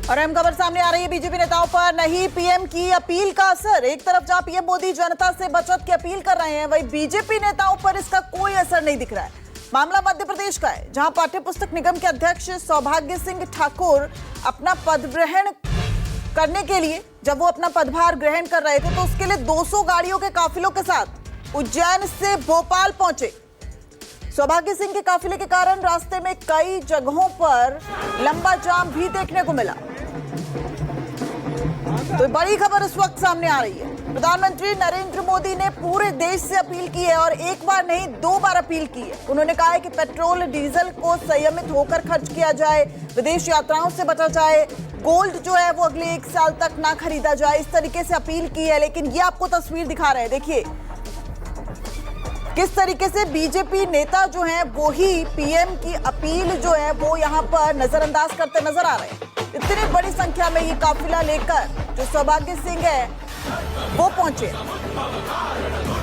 और अहम खबर सामने आ रही है बीजेपी नेताओं पर नहीं पीएम की अपील का असर। एक तरफ जहां पीएम मोदी जनता से बचत की अपील कर रहे हैं, वहीं बीजेपी नेताओं पर इसका कोई असर नहीं दिख रहा है। मामला मध्य प्रदेश का है, जहां पाठ्य पुस्तक निगम के अध्यक्ष सौभाग्य सिंह ठाकुर अपना पद ग्रहण करने के लिए, जब वो अपना पदभार ग्रहण कर रहे थे, तो उसके लिए 200 गाड़ियों के काफिलों के साथ उज्जैन से भोपाल पहुंचे। सौभाग्य सिंह के काफिले के कारण रास्ते में कई जगहों पर लंबा जाम भी देखने को मिला। तो बड़ी खबर इस वक्त सामने आ रही है। प्रधानमंत्री नरेंद्र मोदी ने पूरे देश से अपील की है और एक बार नहीं 2 बार अपील की है। उन्होंने कहा है कि पेट्रोल डीजल को संयमित होकर खर्च किया जाए, विदेश यात्राओं से बचा जाए, गोल्ड जो है वो अगले 1 साल तक ना खरीदा जाए। इस तरीके से अपील की है। लेकिन ये आपको तस्वीर दिखा रहे हैं, देखिए किस तरीके से बीजेपी नेता जो हैं वो ही पीएम की अपील जो है वो यहां पर नजरअंदाज करते नजर आ रहे हैं। इतनी बड़ी संख्या में ये काफिला लेकर जो सौभाग्य सिंह है वो पहुंचे,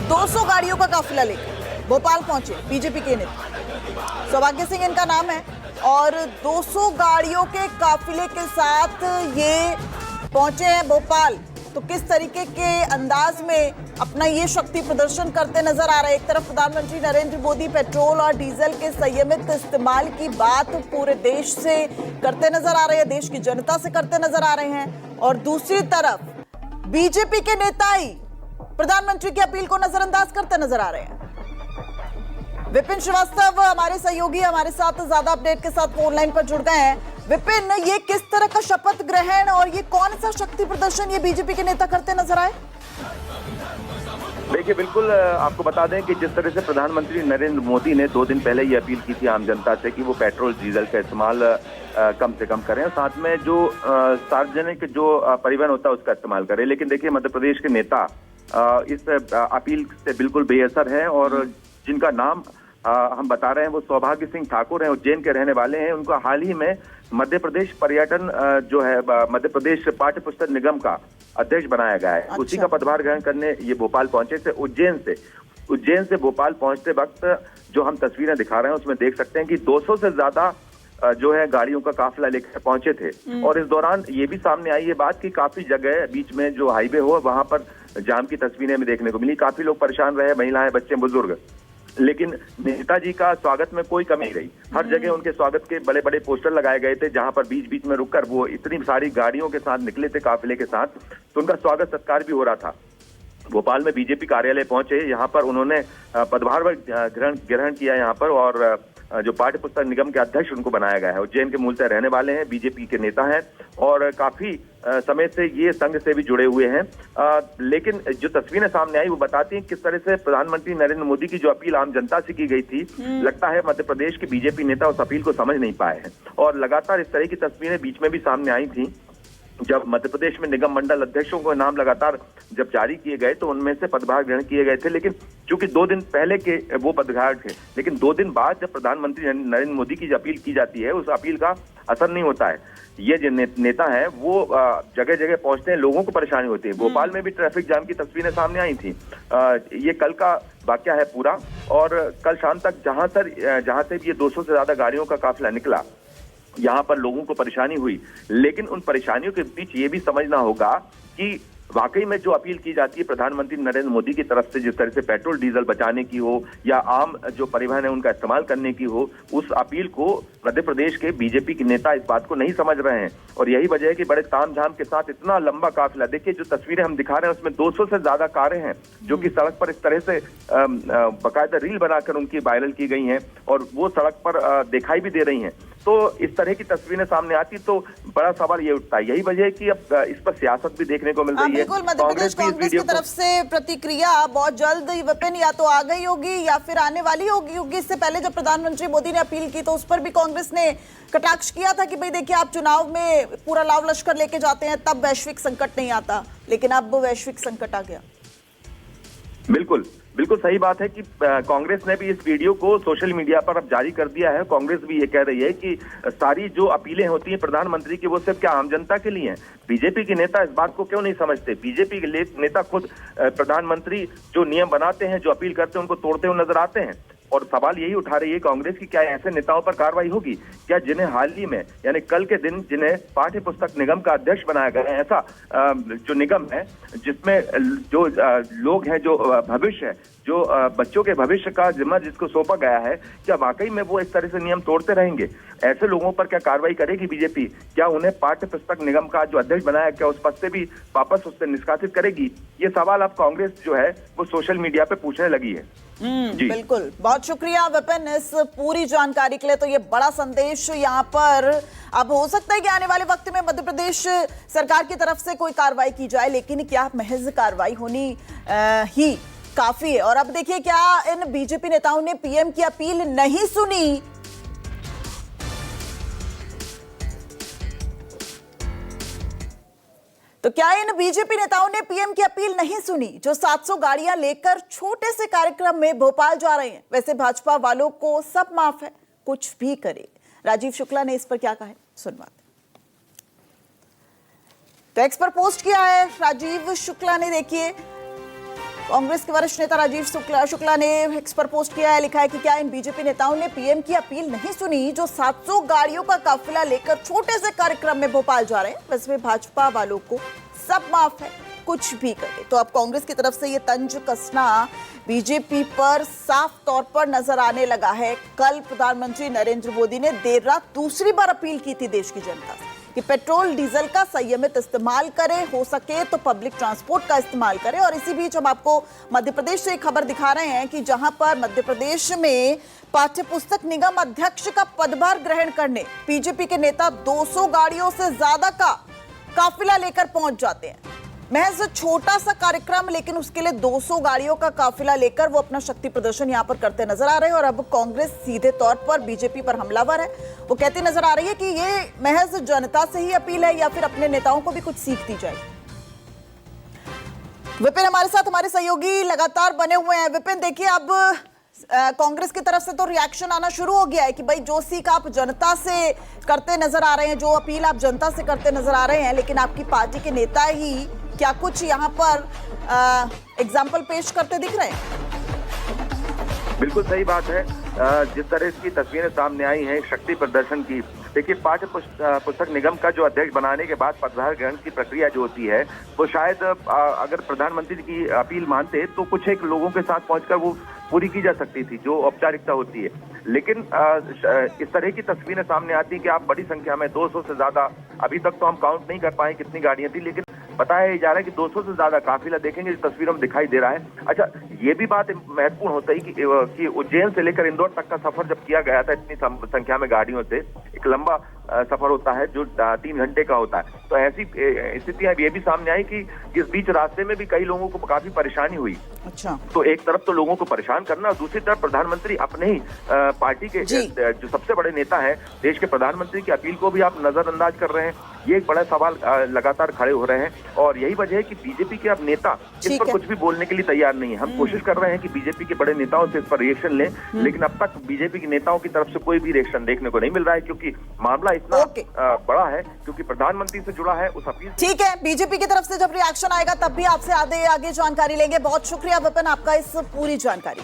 200 गाड़ियों का काफिला लेकर भोपाल पहुंचे बीजेपी के नेता। सौभाग्य सिंह इनका नाम है और 200 गाड़ियों के काफिले के साथ ये पहुंचे हैं भोपाल। तो किस तरीके के अंदाज में अपना ये शक्ति प्रदर्शन करते नजर आ रहे हैं। एक तरफ प्रधानमंत्री नरेंद्र मोदी पेट्रोल और डीजल के संयमित इस्तेमाल की बात पूरे देश से करते नजर आ रहे हैं, देश की जनता से करते नजर आ रहे हैं, और दूसरी तरफ बीजेपी के नेता ही प्रधानमंत्री की अपील को नजरअंदाज करते नजर आ रहे हैं। विपिन श्रीवास्तव हमारे सहयोगी हमारे साथ ज्यादा अपडेट के साथ ऑनलाइन पर जुड़ गए हैं। विपिन, ये किस तरह का शपथ ग्रहण और ये कौन सा शक्ति प्रदर्शन ये बीजेपी के नेता करते नजर आए? देखिए, बिल्कुल आपको बता दें कि जिस तरह से प्रधानमंत्री नरेंद्र मोदी ने 2 दिन पहले ये अपील की थी आम जनता से कि वो पेट्रोल डीजल का इस्तेमाल कम से कम करें, साथ में जो सार्वजनिक जो परिवहन होता है उसका इस्तेमाल करें। लेकिन देखिए, मध्य प्रदेश के नेता इस अपील से बिल्कुल बेअसर हैं और जिनका नाम हम बता रहे हैं वो सौभाग्य सिंह ठाकुर हैं, उज्जैन के रहने वाले हैं। उनका हाल ही में मध्य प्रदेश पर्यटन जो है मध्य प्रदेश पाठ्य पुस्तक निगम का अध्यक्ष बनाया गया है। उसी का पदभार ग्रहण करने ये भोपाल पहुंचे थे। उज्जैन से भोपाल पहुंचते वक्त जो हम तस्वीरें दिखा रहे हैं उसमें देख सकते हैं कि 200 से ज्यादा जो है गाड़ियों का काफिला लेकर पहुंचे थे। और इस दौरान ये भी सामने आई ये बात कि काफी जगह बीच में जो हाईवे हो वहां पर जाम की तस्वीरें हमें देखने को मिली। काफी लोग परेशान रहे, महिलाएं, बच्चे, बुजुर्ग। लेकिन नेताजी का स्वागत में कोई कमी नहीं रही। हर जगह उनके स्वागत के बड़े बड़े पोस्टर लगाए गए थे, जहां पर बीच बीच में रुककर वो इतनी सारी गाड़ियों के साथ निकले थे काफिले के साथ, तो उनका स्वागत सत्कार भी हो रहा था। भोपाल में बीजेपी कार्यालय पहुंचे, यहाँ पर उन्होंने पदभार ग्रहण किया यहाँ पर, और जो पाठ्य पुस्तक निगम के अध्यक्ष उनको बनाया गया है। उज्जैन के मूलतः रहने वाले हैं, बीजेपी के नेता हैं और काफी समय से ये संघ से भी जुड़े हुए हैं। लेकिन जो तस्वीरें सामने आई वो बताती हैं किस तरह से प्रधानमंत्री नरेंद्र मोदी की जो अपील आम जनता से की गई थी, लगता है मध्य प्रदेश के बीजेपी नेता उस अपील को समझ नहीं पाए हैं। और लगातार इस तरह की तस्वीरें बीच में भी सामने आई थी जब मध्य प्रदेश में निगम मंडल अध्यक्षों को नाम लगातार जब जारी किए गए तो उनमें से पदभार ग्रहण किए गए थे। लेकिन चूंकि 2 दिन पहले के वो पदभार थे, लेकिन 2 दिन बाद जब प्रधानमंत्री नरेंद्र मोदी की अपील की जाती है उस अपील का असर नहीं होता है। ये जो नेता है वो जगह जगह पहुंचते हैं, लोगों को परेशानी होती है। भोपाल में भी ट्रैफिक जाम की तस्वीरें सामने आई थी। ये कल का वाकया है पूरा, और कल शाम तक जहां से ये 200 से ज्यादा गाड़ियों का काफिला निकला, यहाँ पर लोगों को परेशानी हुई। लेकिन उन परेशानियों के बीच ये भी समझना होगा कि वाकई में जो अपील की जाती है प्रधानमंत्री नरेंद्र मोदी की तरफ से, जिस तरह से पेट्रोल डीजल बचाने की हो या आम जो परिवहन है उनका इस्तेमाल करने की हो, उस अपील को मध्य प्रदेश के बीजेपी के नेता इस बात को नहीं समझ रहे हैं। और यही वजह है कि बड़े तामझाम के साथ इतना लंबा काफिला, देखिए जो तस्वीरें हम दिखा रहे हैं उसमें 200 से ज्यादा कारें हैं जो कि सड़क पर इस तरह से बाकायदा रील बनाकर उनकी वायरल की गई हैं और वो सड़क पर दिखाई भी दे रही हैं। तो इस तरह की तस्वीरें सामने आती तो बड़ा सवाल ये उठता है। यही वजह है कि अब इस पर सियासत भी देखने को मिल रही है। बिल्कुल, मध्य प्रदेश कांग्रेस की तरफ से प्रतिक्रिया बहुत जल्द विपिन या तो आ गई होगी या फिर आने वाली होगी। इससे पहले जब प्रधानमंत्री मोदी ने अपील की तो उस पर भी कांग्रेस ने कटाक्ष किया था कि भाई देखिए, आप चुनाव में पूरा लाव लश्कर लेके जाते हैं तब वैश्विक संकट नहीं आता, लेकिन अब वैश्विक संकट आ गया। बिल्कुल बिल्कुल सही बात है कि कांग्रेस ने भी इस वीडियो को सोशल मीडिया पर अब जारी कर दिया है। कांग्रेस भी ये कह रही है कि सारी जो अपीलें होती हैं प्रधानमंत्री की वो सिर्फ क्या आम जनता के लिए हैं। बीजेपी के नेता इस बात को क्यों नहीं समझते? बीजेपी के नेता खुद प्रधानमंत्री जो नियम बनाते हैं, जो अपील करते हैं, उनको तोड़ते हुए नजर आते हैं। और सवाल यही उठा रही है कांग्रेस की, क्या ऐसे नेताओं पर कार्रवाई होगी क्या जिन्हें हाल ही में यानी कल के दिन जिन्हें पाठ्य पुस्तक निगम का अध्यक्ष बनाया गया है, ऐसा जो निगम है जिसमें जो लोग हैं, जो भविष्य है, जो बच्चों के भविष्य का जिम्मा जिसको सौंपा गया है, क्या वाकई में वो इस तरह से नियम तोड़ते रहेंगे? ऐसे लोगों पर क्या कार्रवाई करेगी बीजेपी? क्या उन्हें पाठ्य पुस्तक निगम का जो अध्यक्ष बनाया, क्या उस पद से भी वापस उससे निष्कासित करेगी? ये सवाल अब कांग्रेस जो है वो सोशल मीडिया पे पूछने लगी है। बिल्कुल, बहुत शुक्रिया विपिन इस पूरी जानकारी के लिए। तो ये बड़ा संदेश यहाँ पर अब हो सकता है कि आने वाले वक्त में मध्य प्रदेश सरकार की तरफ से कोई कार्रवाई की जाए, लेकिन क्या महज कार्रवाई होनी ही काफी है? और अब देखिए, क्या इन बीजेपी नेताओं ने पीएम की अपील नहीं सुनी? तो क्या इन बीजेपी नेताओं ने पीएम की अपील नहीं सुनी जो 700 गाड़ियां लेकर छोटे से कार्यक्रम में भोपाल जा रहे हैं? वैसे भाजपा वालों को सब माफ है, कुछ भी करे। राजीव शुक्ला ने इस पर क्या कहा है, सुनवाते। तो एक्स पर पोस्ट किया है राजीव शुक्ला ने। देखिए, कांग्रेस के वरिष्ठ नेता राजीव शुक्ला ने एक्स पर पोस्ट किया है, लिखा है कि क्या इन बीजेपी नेताओं ने पीएम की अपील नहीं सुनी जो 700 गाड़ियों का काफिला लेकर छोटे से कार्यक्रम में भोपाल जा रहे हैं? वैसे भाजपा वालों को सब माफ है, कुछ भी करे। तो अब कांग्रेस की तरफ से ये तंज कसना बीजेपी पर साफ तौर पर नजर आने लगा है। कल प्रधानमंत्री नरेंद्र मोदी ने देर रात दूसरी बार अपील की थी देश की जनता से कि पेट्रोल डीजल का संयमित इस्तेमाल करें, हो सके तो पब्लिक ट्रांसपोर्ट का इस्तेमाल करें। और इसी बीच हम आपको मध्य प्रदेश से एक खबर दिखा रहे हैं कि जहां पर मध्य प्रदेश में पाठ्य पुस्तक निगम अध्यक्ष का पदभार ग्रहण करने बीजेपी के नेता 200 गाड़ियों से ज्यादा का काफिला लेकर पहुंच जाते हैं। महज छोटा सा कार्यक्रम, लेकिन उसके लिए 200 गाड़ियों का काफिला लेकर वो अपना शक्ति प्रदर्शन यहां पर करते नजर आ रहे हैं। और अब कांग्रेस सीधे तौर पर बीजेपी पर हमलावर है। वो कहती नजर आ रही है कि ये महज जनता से ही अपील है या फिर अपने नेताओं को भी कुछ सीख दी जाए। विपिन हमारे साथ, हमारे सहयोगी लगातार बने हुए हैं। विपिन, देखिए, अब कांग्रेस की तरफ से तो रिएक्शन आना शुरू हो गया है कि भाई जो सीख आप जनता से करते नजर आ रहे हैं, जो अपील आप जनता से करते नजर आ रहे हैं, लेकिन आपकी पार्टी के नेता ही क्या कुछ यहाँ पर एग्जाम्पल पेश करते दिख रहे हैं? बिल्कुल सही बात है। जिस तरह की तस्वीरें सामने आई हैं शक्ति प्रदर्शन की, देखिए पाठ्य पुस्तक निगम का जो अध्यक्ष बनाने के बाद पदभार ग्रहण की प्रक्रिया जो होती है वो शायद अगर प्रधानमंत्री की अपील मानते तो कुछ एक लोगों के साथ पहुंचकर वो पूरी की जा सकती थी, जो औपचारिकता होती है। लेकिन इस तरह की तस्वीरें सामने आती है कि आप बड़ी संख्या में 200 से ज्यादा, अभी तक तो हम काउंट नहीं कर पाए कितनी गाड़ियां थी, लेकिन बताया जा रहा है कि 200 से ज्यादा काफिला देखेंगे, इस तस्वीरों में दिखाई दे रहा है। अच्छा, ये भी बात महत्वपूर्ण होता है कि उज्जैन से लेकर इंदौर तक का सफर जब किया गया था इतनी संख्या में गाड़ियों से, एक लंबा सफर होता है जो 3 घंटे का होता है। तो ऐसी स्थितियां ये भी सामने आई कि इस बीच रास्ते में भी कई लोगों को काफी परेशानी हुई। अच्छा, तो एक तरफ तो लोगों को परेशान करना और दूसरी तरफ प्रधानमंत्री अपने ही पार्टी के जो सबसे बड़े नेता है देश के प्रधानमंत्री की अपील को भी आप नजरअंदाज कर रहे हैं। ये एक बड़ा सवाल लगातार खड़े हो रहे हैं और यही वजह है कि बीजेपी के अब नेता इस पर कुछ भी बोलने के लिए तैयार नहीं है। हम कोशिश कर रहे हैं कि बीजेपी के बड़े नेताओं से इस पर रिएक्शन लें, लेकिन अब तक बीजेपी के नेताओं की तरफ से कोई भी रिएक्शन देखने को नहीं मिल रहा है, क्योंकि मामला इतना बड़ा है, क्योंकि प्रधानमंत्री से जुड़ा है उस अपील। ठीक है, बीजेपी की तरफ से जब रिएक्शन आएगा तब भी आपसे आगे जानकारी लेंगे। बहुत शुक्रिया विपिन आपका इस पूरी जानकारी।